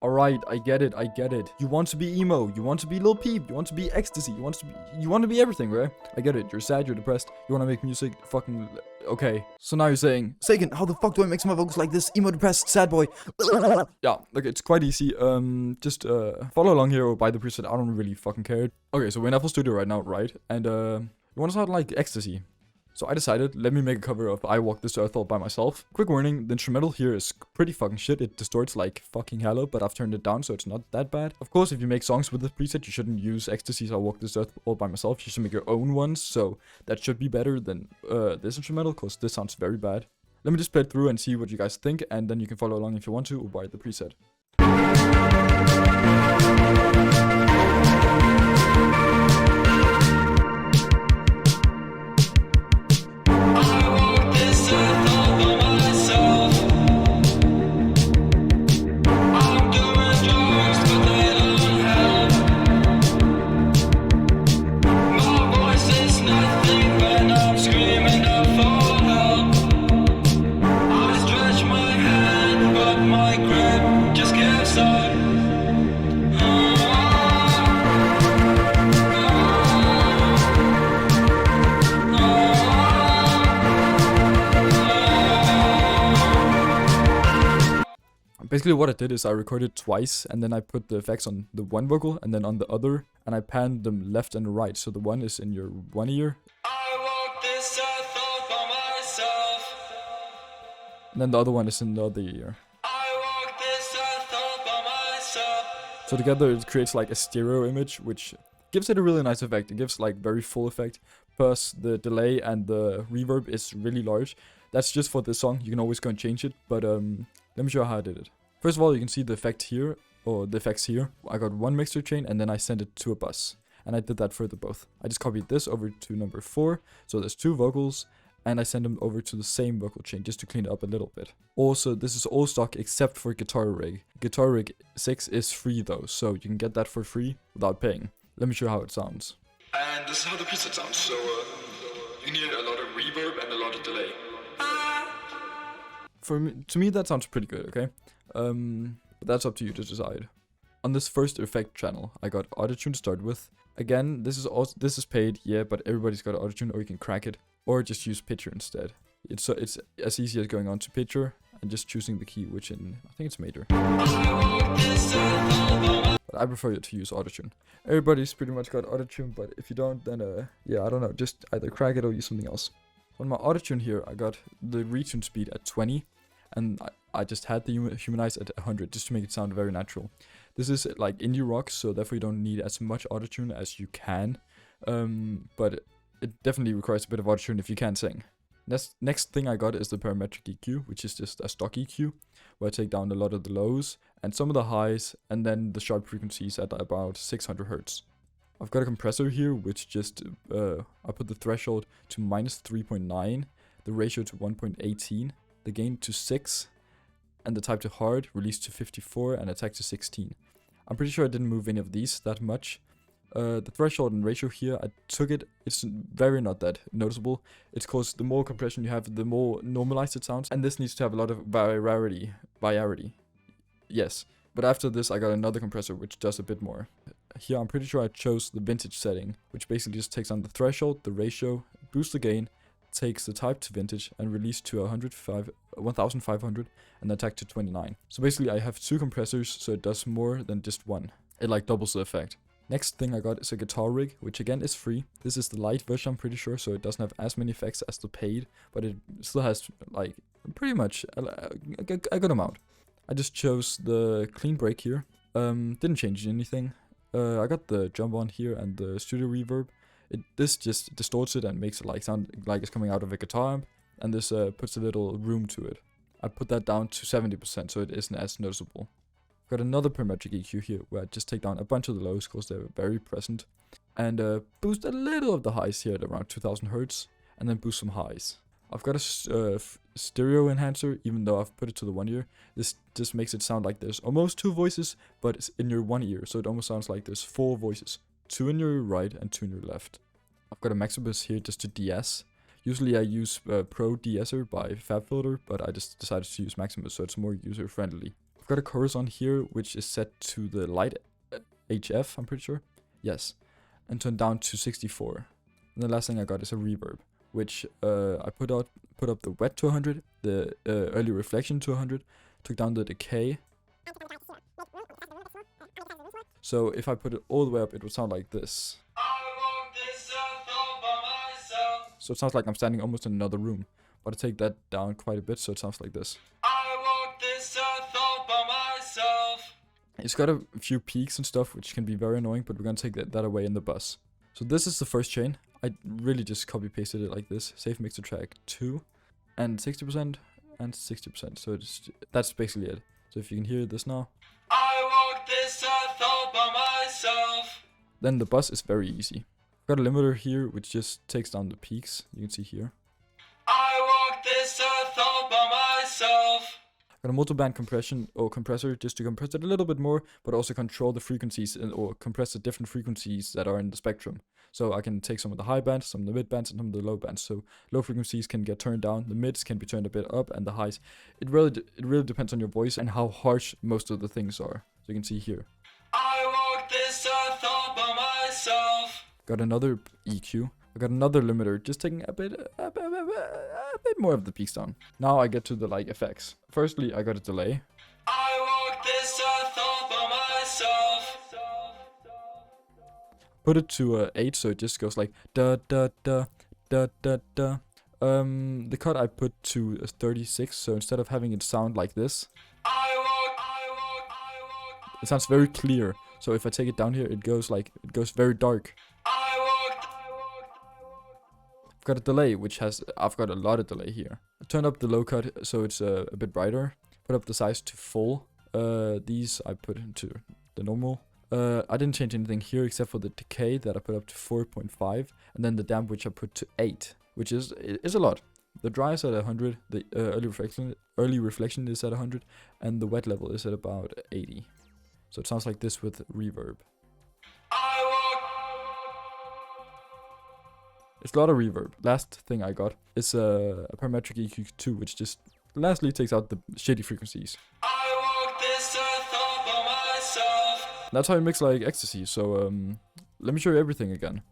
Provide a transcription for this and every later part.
Alright, I get it, I get it. You want to be emo, you want to be Lil Peep, you want to be ecstasy, you want to be everything, right? I get it, you're sad, you're depressed, you want to make music, fucking... Okay. So now you're saying, Sagan, how the fuck do I make some of my vocals like this? Emo, depressed, sad boy. Yeah, okay, it's quite easy. Just follow along here or buy the preset, I don't really fucking care. Okay, so we're in FL Studio right now, right? And you want to sound like ecstasy. So I decided, let me make a cover of I Walk This Earth all by myself. Quick warning, the instrumental here is pretty fucking shit. It distorts like fucking hello, but I've turned it down so it's not that bad. Of course, if you make songs with this preset, you shouldn't use Ecstasy's I Walk This Earth all by myself. You should make your own ones, so that should be better than this instrumental, because this sounds very bad. Let me just play it through and see what you guys think, and then you can follow along if you want to, or buy the preset. Basically what I did is I recorded twice, and then I put the effects on the one vocal and then on the other, and I panned them left and right, so the one is in your one ear. I walk this earth all by myself. And then the other one is in the other ear. I walk this earth all by myself. So together it creates like a stereo image, which gives it a really nice effect. It gives like very full effect, plus the delay and the reverb is really large. That's just for the song, you can always go and change it, but let me show you how I did it. First of all, you can see the effect here, or the effects here. I got one mixer chain and then I sent it to a bus. And I did that for the both. I just copied this over to number 4, so there's 2 vocals, and I send them over to the same vocal chain just to clean it up a little bit. Also, this is all stock except for Guitar Rig. Guitar Rig 6 is free though, so you can get that for free without paying. Let me show you how it sounds. And this is how the preset sounds, so you need a lot of reverb and a lot of delay. To me that sounds pretty good, okay? But that's up to you to decide. On this first effect channel, I got autotune to start with. Again, this is paid, yeah, but everybody's got autotune, or you can crack it, or just use Pitcher instead. It's as easy as going on to Pitcher and just choosing the key, which in I think it's major. But I prefer to use autotune. Everybody's pretty much got autotune, but if you don't, then yeah, I don't know, just either crack it or use something else. On my autotune here, I got the retune speed at 20, and I just had the humanize at 100 just to make it sound very natural. This is like indie rock, so therefore you don't need as much autotune as you can, but it definitely requires a bit of autotune if you can't sing. Next thing I got is the parametric EQ, which is just a stock EQ, where I take down a lot of the lows and some of the highs, and then the sharp frequencies at about 600 Hz. I've got a compressor here, which just, I put the threshold to -3.9, the ratio to 1.18, the gain to 6, and the type to hard, release to 54, and attack to 16. I'm pretty sure I didn't move any of these that much. The threshold and ratio here, I took it, it's very not that noticeable. It's because the more compression you have, the more normalized it sounds, and this needs to have a lot of variety. Yes. But after this, I got another compressor, which does a bit more. Here, I'm pretty sure I chose the vintage setting, which basically just takes on the threshold, the ratio, boosts the gain, takes the type to vintage, and release to 1500, and attack to 29. So basically, I have 2 compressors, so it does more than just one. It like doubles the effect. Next thing I got is a Guitar Rig, which again is free. This is the light version, I'm pretty sure, so it doesn't have as many effects as the paid, but it still has like pretty much a good amount. I just chose the clean break here. Didn't change anything. I got the jump on here and the studio reverb. This just distorts it and makes it like sound like it's coming out of a guitar amp, and this puts a little room to it. I put that down to 70%, so it isn't as noticeable. I've got another parametric EQ here, where I just take down a bunch of the lows because they're very present, and boost a little of the highs here at around 2000 Hz, and then boost some highs. I've got a stereo enhancer, even though I've put it to the one ear. This just makes it sound like there's almost 2 voices, but it's in your one ear, so it almost sounds like there's 4 voices. 2 in your right and 2 in your left. I've got a Maximus here just to DS. Usually I use Pro De-esser by FabFilter, but I just decided to use Maximus, so it's more user friendly. got a chorus on here, which is set to the light HF, I'm pretty sure. Yes. And turned down to 64. And the last thing I got is a reverb, which I put up the wet to 100, the early reflection to 100, took down the decay. So if I put it all the way up, it would sound like this. So it sounds like I'm standing almost in another room. But I take that down quite a bit, so it sounds like this. It's got a few peaks and stuff, which can be very annoying, but we're gonna take that away in the bus. So this is the first chain. I really just copy pasted it like this. Save mixer track 2 and 60% and 60%. So that's basically it. So if you can hear this now. I walk this earth all by myself. Then the bus is very easy. I've got a limiter here, which just takes down the peaks. You can see here. I walk this earth all by myself. Got a multiband compression or compressor just to compress it a little bit more, but also control the frequencies or compress the different frequencies that are in the spectrum. So I can take some of the high bands, some of the mid bands, and some of the low bands. So low frequencies can get turned down, the mids can be turned a bit up, and the highs. It really depends on your voice and how harsh most of the things are. So you can see here. I walk this earth all by myself. Got another EQ. I got another limiter, just taking a bit more of the peaks down. Now I get to the like effects. Firstly, I got a delay. I walk this earth all by myself. Put it to 8, so it just goes like da da da da da da. The cut I put to 36, so instead of having it sound like this, it sounds very clear. So if I take it down here, it goes very dark. I've got a delay, I've got a lot of delay here. I turned up the low cut so it's a bit brighter. Put up the size to full. These I put into the normal. I didn't change anything here except for the decay that I put up to 4.5, and then the damp, which I put to 8, which is a lot. The dry is at 100, the early reflection is at 100, and the wet level is at about 80. So it sounds like this with reverb. It's a lot of reverb. Last thing I got is a parametric EQ2, which just lastly takes out the shitty frequencies. That's how you mix like ecstasy. So let me show you everything again.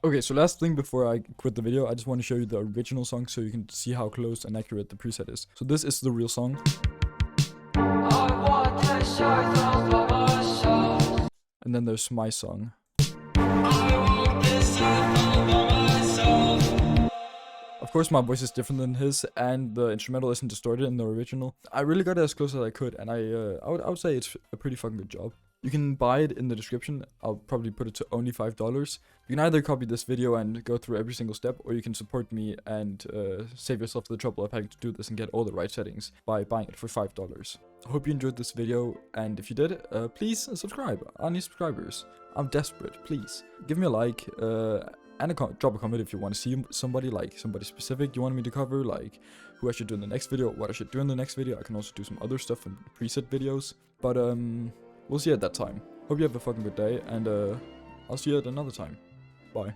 Okay, so last thing before I quit the video, I just want to show you the original song so you can see how close and accurate the preset is. So this is the real song. And then there's my song. Of course my voice is different than his, and the instrumental isn't distorted in the original. I really got it as close as I could, and I would say it's a pretty fucking good job. You can buy it in the description. I'll probably put it to only $5. You can either copy this video and go through every single step, or you can support me and save yourself the trouble of having to do this and get all the right settings by buying it for $5. I hope you enjoyed this video, and if you did, please subscribe. I need subscribers. I'm desperate. Please give me a like and drop a comment if you want to see somebody specific you want me to cover, like who I should do in the next video, what I should do in the next video. I can also do some other stuff in preset videos, but we'll see you at that time. Hope you have a fucking good day, and I'll see you at another time. Bye.